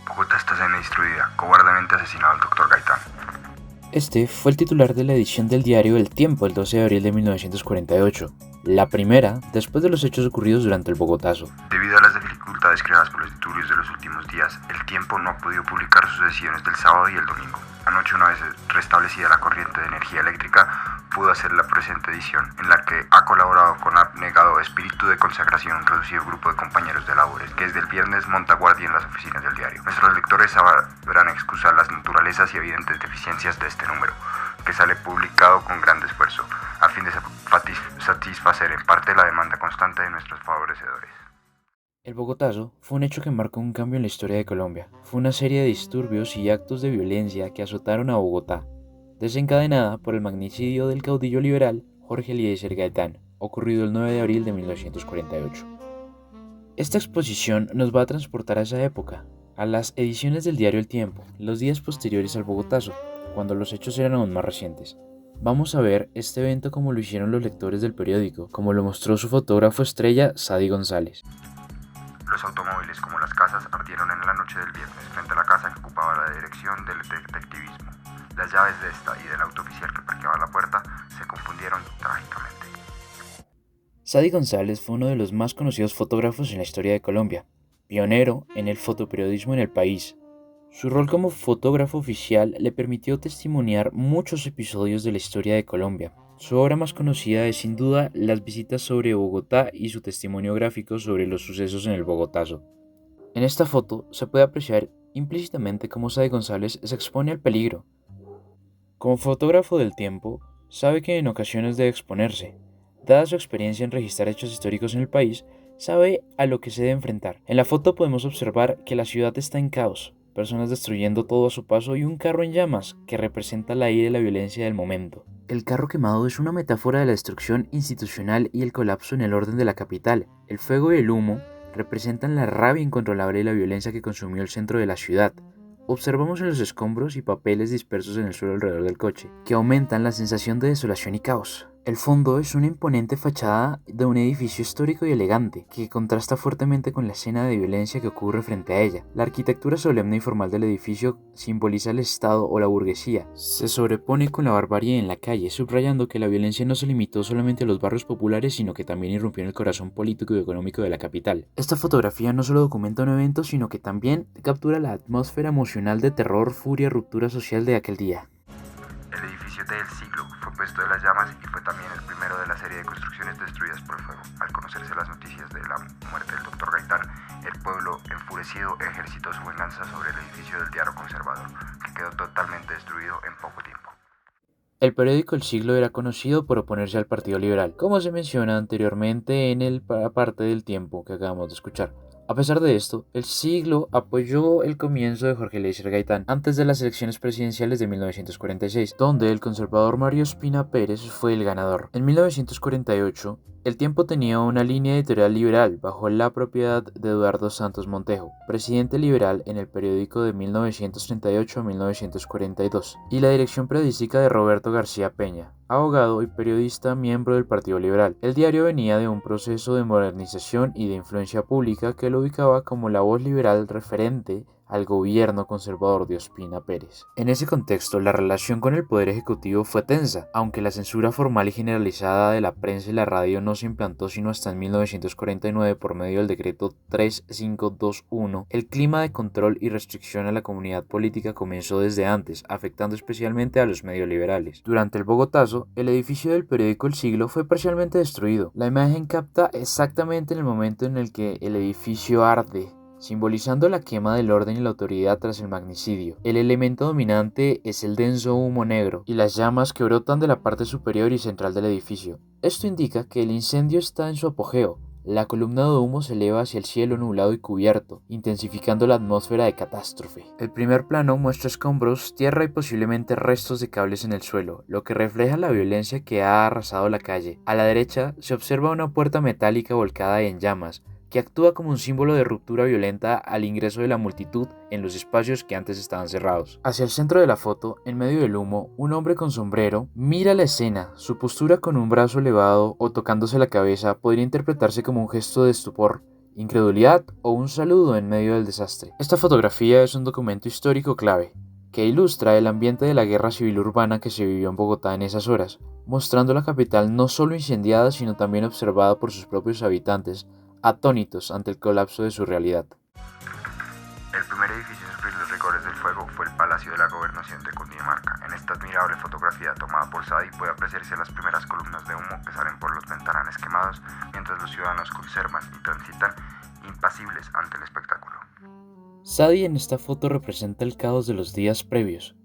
Bogotá está semi-destruida, cobardemente asesinado al Dr. Gaitán. Este fue el titular de la edición del diario El Tiempo el 12 de abril de 1948, la primera después de los hechos ocurridos durante el Bogotazo. Debido a las dificultades creadas por los disturbios de los últimos días, El Tiempo no ha podido publicar sus ediciones del sábado y el domingo. Anoche, una vez restablecida la corriente de energía eléctrica, pudo hacer la presente edición, en la que ha colaborado con abnegado espíritu de consagración un reducido grupo de compañeros de labores, que desde el viernes monta guardia en las oficinas del diario. Nuestros lectores sabrán excusar las naturalezas y evidentes deficiencias de este número, que sale publicado con gran esfuerzo, a fin de satisfacer en parte la demanda constante de nuestros favorecedores. El Bogotazo fue un hecho que marcó un cambio en la historia de Colombia. Fue una serie de disturbios y actos de violencia que azotaron a Bogotá, desencadenada por el magnicidio del caudillo liberal Jorge Eliezer Gaitán, ocurrido el 9 de abril de 1948. Esta exposición nos va a transportar a esa época, a las ediciones del diario El Tiempo, los días posteriores al Bogotazo, cuando los hechos eran aún más recientes. Vamos a ver este evento como lo hicieron los lectores del periódico, como lo mostró su fotógrafo estrella Sadi González. Los automóviles, como las casas, ardieron en la noche del viernes frente a la casa que ocupaba la dirección del detectivismo. Las llaves de esta y del auto oficial que parqueaba la puerta se confundieron trágicamente. Sadi González fue uno de los más conocidos fotógrafos en la historia de Colombia, pionero en el fotoperiodismo en el país. Su rol como fotógrafo oficial le permitió testimoniar muchos episodios de la historia de Colombia. Su obra más conocida es sin duda Las visitas sobre Bogotá y su testimonio gráfico sobre los sucesos en el Bogotazo. En esta foto se puede apreciar implícitamente cómo Sadi González se expone al peligro. Como fotógrafo del tiempo, sabe que en ocasiones debe exponerse. Dada su experiencia en registrar hechos históricos en el país, sabe a lo que se debe enfrentar. En la foto podemos observar que la ciudad está en caos, personas destruyendo todo a su paso y un carro en llamas que representa la ira y la violencia del momento. El carro quemado es una metáfora de la destrucción institucional y el colapso en el orden de la capital. El fuego y el humo representan la rabia incontrolable y la violencia que consumió el centro de la ciudad. Observamos en los escombros y papeles dispersos en el suelo alrededor del coche, que aumentan la sensación de desolación y caos. El fondo es una imponente fachada de un edificio histórico y elegante, que contrasta fuertemente con la escena de violencia que ocurre frente a ella. La arquitectura solemne y formal del edificio simboliza el Estado o la burguesía. Se sobrepone con la barbarie en la calle, subrayando que la violencia no se limitó solamente a los barrios populares, sino que también irrumpió en el corazón político y económico de la capital. Esta fotografía no solo documenta un evento, sino que también captura la atmósfera emocional de terror, furia y ruptura social de aquel día. El edificio del siglo fue puesto de las llamas y fue también el primero de la serie de construcciones destruidas por el fuego. Al conocerse las noticias de la muerte del Dr. Gaitán, el pueblo enfurecido ejercitó su venganza sobre el edificio del diario conservador, que quedó totalmente destruido en poco tiempo. El periódico El Siglo era conocido por oponerse al Partido Liberal, como se menciona anteriormente en el parte del tiempo que acabamos de escuchar. A pesar de esto, El Siglo apoyó el comienzo de Jorge Eliezer Gaitán antes de las elecciones presidenciales de 1946, donde el conservador Mario Ospina Pérez fue el ganador. En 1948, El Tiempo tenía una línea editorial liberal bajo la propiedad de Eduardo Santos Montejo, presidente liberal en el periódico de 1938 a 1942, y la dirección periodística de Roberto García Peña, abogado y periodista miembro del Partido Liberal. El diario venía de un proceso de modernización y de influencia pública que lo ubicaba como la voz liberal referente al gobierno conservador de Ospina Pérez. En ese contexto, la relación con el Poder Ejecutivo fue tensa, aunque la censura formal y generalizada de la prensa y la radio no se implantó sino hasta en 1949 por medio del decreto 3521. El clima de control y restricción a la comunidad política comenzó desde antes, afectando especialmente a los medios liberales. Durante el Bogotazo, el edificio del periódico El Siglo fue parcialmente destruido. La imagen capta exactamente en el momento en el que el edificio arde, simbolizando la quema del orden y la autoridad tras el magnicidio. El elemento dominante es el denso humo negro y las llamas que brotan de la parte superior y central del edificio. Esto indica que el incendio está en su apogeo. La columna de humo se eleva hacia el cielo nublado y cubierto, intensificando la atmósfera de catástrofe. El primer plano muestra escombros, tierra y posiblemente restos de cables en el suelo, lo que refleja la violencia que ha arrasado la calle. A la derecha se observa una puerta metálica volcada y en llamas, que actúa como un símbolo de ruptura violenta al ingreso de la multitud en los espacios que antes estaban cerrados. Hacia el centro de la foto, en medio del humo, un hombre con sombrero mira la escena. Su postura con un brazo elevado o tocándose la cabeza podría interpretarse como un gesto de estupor incredulidad o un saludo en medio del desastre. Esta fotografía es un documento histórico clave que ilustra el ambiente de la guerra civil urbana que se vivió en Bogotá en esas horas, mostrando la capital no solo incendiada sino también observada por sus propios habitantes, atónitos ante el colapso de su realidad. El primer edificio en sufrir los rigores del fuego fue el Palacio de la Gobernación de Cundinamarca. En esta admirable fotografía tomada por Sadi puede apreciarse las primeras columnas de humo que salen por los ventanales quemados mientras los ciudadanos observan y transitan impasibles ante el espectáculo. Sadi en esta foto representa el caos de los días previos.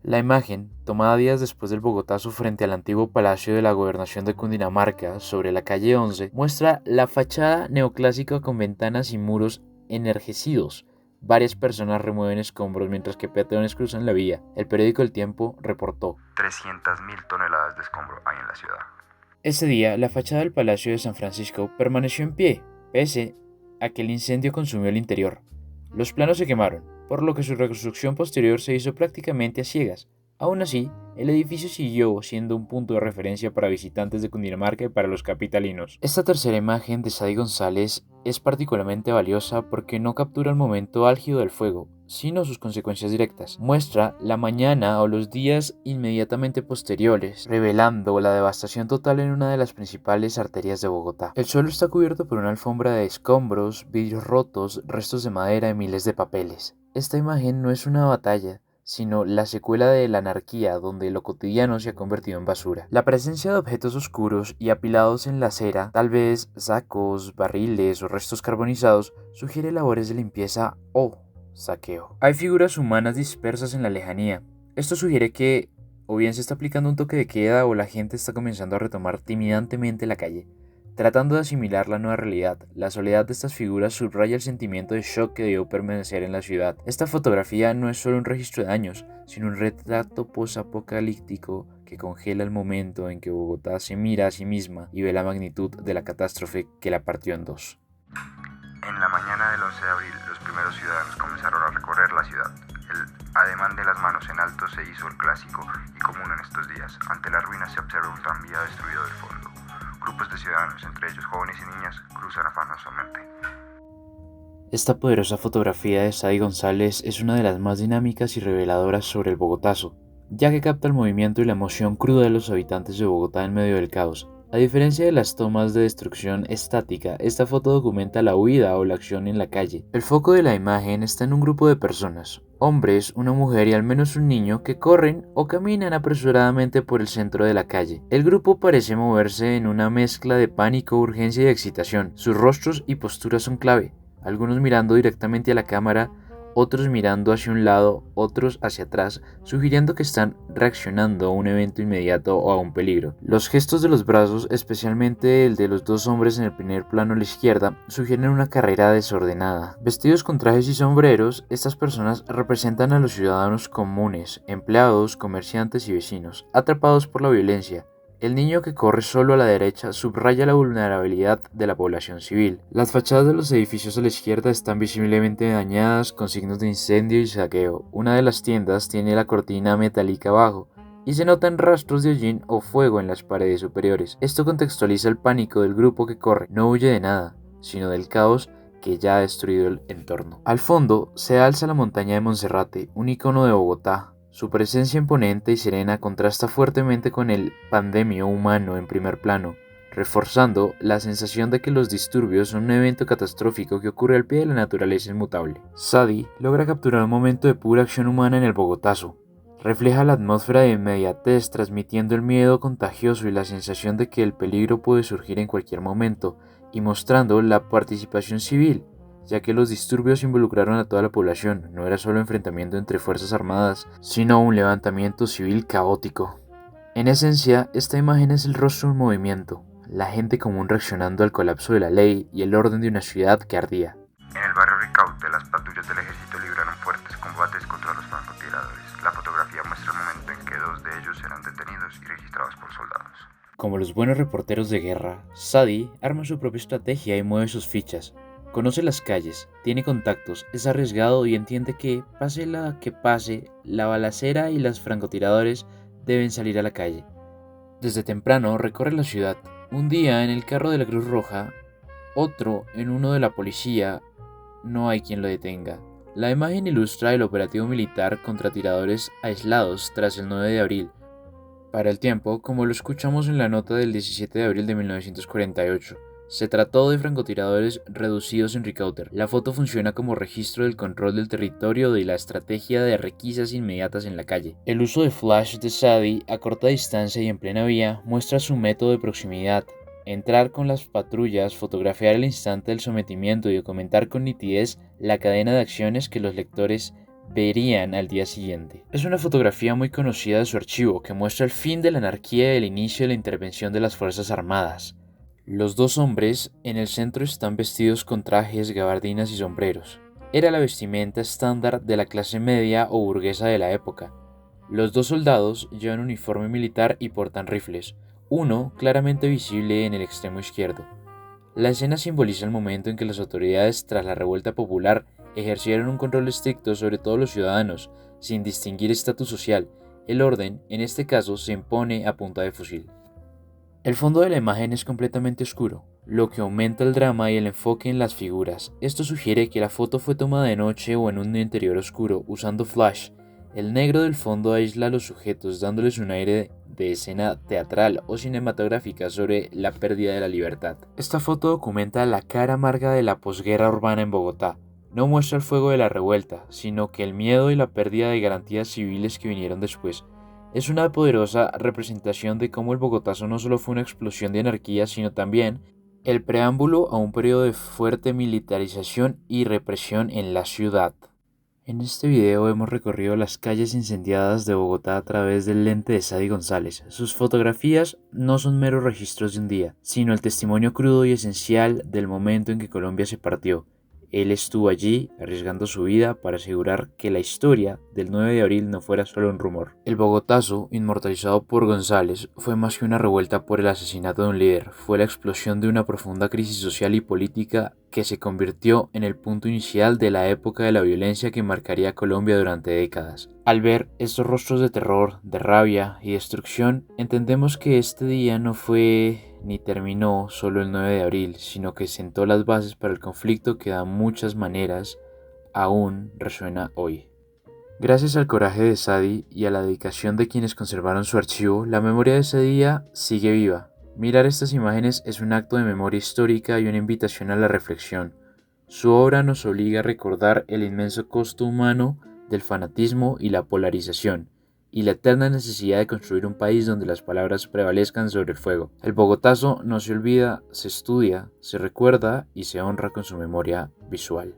La imagen, tomada días después del Bogotazo frente al antiguo Palacio de la Gobernación de Cundinamarca, sobre la calle 11, muestra la fachada neoclásica con ventanas y muros ennervecidos. Varias personas remueven escombros mientras que peatones cruzan la vía. El periódico El Tiempo reportó: 300.000 toneladas de escombro hay en la ciudad. Ese día, la fachada del Palacio de San Francisco permaneció en pie, pese a que el incendio consumió el interior. Los planos se quemaron, por lo que su reconstrucción posterior se hizo prácticamente a ciegas. Aún así, el edificio siguió siendo un punto de referencia para visitantes de Cundinamarca y para los capitalinos. Esta tercera imagen de Sadi González es particularmente valiosa porque no captura el momento álgido del fuego, sino sus consecuencias directas. Muestra la mañana o los días inmediatamente posteriores, revelando la devastación total en una de las principales arterias de Bogotá. El suelo está cubierto por una alfombra de escombros, vidrios rotos, restos de madera y miles de papeles. Esta imagen no es una batalla, sino la secuela de la anarquía donde lo cotidiano se ha convertido en basura. La presencia de objetos oscuros y apilados en la acera, tal vez sacos, barriles o restos carbonizados, sugiere labores de limpieza o saqueo. Hay figuras humanas dispersas en la lejanía. Esto sugiere que o bien se está aplicando un toque de queda o la gente está comenzando a retomar tímidamente la calle, tratando de asimilar la nueva realidad. La soledad de estas figuras subraya el sentimiento de shock que debió permanecer en la ciudad. Esta fotografía no es solo un registro de daños, sino un retrato posapocalíptico que congela el momento en que Bogotá se mira a sí misma y ve la magnitud de la catástrofe que la partió en dos. En la mañana del 11 de abril, los primeros ciudadanos comenzaron a recorrer la ciudad. El ademán de las manos en alto se hizo el clásico y común en estos días. Ante la ruina se observa un tranvía destruido del fondo. Grupos de ciudadanos, entre ellos jóvenes y niñas, cruzan afanosamente. Esta poderosa fotografía de Sadi González es una de las más dinámicas y reveladoras sobre el Bogotazo, ya que capta el movimiento y la emoción cruda de los habitantes de Bogotá en medio del caos. A diferencia de las tomas de destrucción estática, esta foto documenta la huida o la acción en la calle. El foco de la imagen está en un grupo de personas, hombres, una mujer y al menos un niño, que corren o caminan apresuradamente por el centro de la calle. El grupo parece moverse en una mezcla de pánico, urgencia y excitación. Sus rostros y posturas son clave, algunos mirando directamente a la cámara, otros mirando hacia un lado, otros hacia atrás, sugiriendo que están reaccionando a un evento inmediato o a un peligro. Los gestos de los brazos, especialmente el de los dos hombres en el primer plano a la izquierda, sugieren una carrera desordenada. Vestidos con trajes y sombreros, estas personas representan a los ciudadanos comunes, empleados, comerciantes y vecinos, atrapados por la violencia. El niño que corre solo a la derecha subraya la vulnerabilidad de la población civil. Las fachadas de los edificios a la izquierda están visiblemente dañadas con signos de incendio y saqueo. Una de las tiendas tiene la cortina metálica abajo y se notan rastros de hollín o fuego en las paredes superiores. Esto contextualiza el pánico del grupo que corre. No huye de nada, sino del caos que ya ha destruido el entorno. Al fondo se alza la montaña de Monserrate, un icono de Bogotá. Su presencia imponente y serena contrasta fuertemente con el pandemio humano en primer plano, reforzando la sensación de que los disturbios son un evento catastrófico que ocurre al pie de la naturaleza inmutable. Sadi logra capturar un momento de pura acción humana en el Bogotazo. Refleja la atmósfera de inmediatez, transmitiendo el miedo contagioso y la sensación de que el peligro puede surgir en cualquier momento, y mostrando la participación civil, ya que los disturbios involucraron a toda la población. No era solo enfrentamiento entre fuerzas armadas, sino un levantamiento civil caótico. En esencia, esta imagen es el rostro de un movimiento, la gente común reaccionando al colapso de la ley y el orden de una ciudad que ardía. En el barrio Ricaute, las patrullas del ejército libraron fuertes combates contra los francotiradores. La fotografía muestra el momento en que dos de ellos eran detenidos y registrados por soldados. Como los buenos reporteros de guerra, Sadi arma su propia estrategia y mueve sus fichas. Conoce las calles, tiene contactos, es arriesgado y entiende que, pase la que pase, la balacera y los francotiradores deben salir a la calle. Desde temprano recorre la ciudad. Un día en el carro de la Cruz Roja, Otro en uno de la policía, no hay quien lo detenga. La imagen ilustra el operativo militar contra tiradores aislados tras el 9 de abril. Para el tiempo, como lo escuchamos en la nota del 17 de abril de 1948, se trató de francotiradores reducidos en Ricauter. La foto funciona como registro del control del territorio y la estrategia de requisas inmediatas en la calle. El uso de flash de Sadi a corta distancia y en plena vía muestra su método de proximidad. Entrar con las patrullas, fotografiar el instante del sometimiento y documentar con nitidez la cadena de acciones que los lectores verían al día siguiente. Es una fotografía muy conocida de su archivo que muestra el fin de la anarquía y el inicio de la intervención de las Fuerzas Armadas. Los dos hombres en el centro están vestidos con trajes, gabardinas y sombreros. Era la vestimenta estándar de la clase media o burguesa de la época. Los dos soldados llevan uniforme militar y portan rifles, uno claramente visible en el extremo izquierdo. La escena simboliza el momento en que las autoridades, tras la revuelta popular, ejercieron un control estricto sobre todos los ciudadanos, sin distinguir estatus social. El orden, en este caso, se impone a punta de fusil. El fondo de la imagen es completamente oscuro, lo que aumenta el drama y el enfoque en las figuras. Esto sugiere que la foto fue tomada de noche o en un interior oscuro, usando flash. El negro del fondo aísla a los sujetos, dándoles un aire de escena teatral o cinematográfica sobre la pérdida de la libertad. Esta foto documenta la cara amarga de la posguerra urbana en Bogotá. No muestra el fuego de la revuelta, sino que el miedo y la pérdida de garantías civiles que vinieron después. Es una poderosa representación de cómo el Bogotazo no solo fue una explosión de anarquía, sino también el preámbulo a un periodo de fuerte militarización y represión en la ciudad. En este video hemos recorrido las calles incendiadas de Bogotá a través del lente de Sadi González. Sus fotografías no son meros registros de un día, sino el testimonio crudo y esencial del momento en que Colombia se partió. Él estuvo allí arriesgando su vida para asegurar que la historia del 9 de abril no fuera solo un rumor. El Bogotazo, inmortalizado por González, fue más que una revuelta por el asesinato de un líder, fue la explosión de una profunda crisis social y política que se convirtió en el punto inicial de la época de la violencia que marcaría a Colombia durante décadas. Al ver estos rostros de terror, de rabia y destrucción, entendemos que este día no fue ni terminó solo el 9 de abril, sino que sentó las bases para el conflicto que de muchas maneras aún resuena hoy. Gracias al coraje de Sadi y a la dedicación de quienes conservaron su archivo, la memoria de ese día sigue viva. Mirar estas imágenes es un acto de memoria histórica y una invitación a la reflexión. Su obra nos obliga a recordar el inmenso costo humano del fanatismo y la polarización, y la eterna necesidad de construir un país donde las palabras prevalezcan sobre el fuego. El Bogotazo no se olvida, se estudia, se recuerda y se honra con su memoria visual.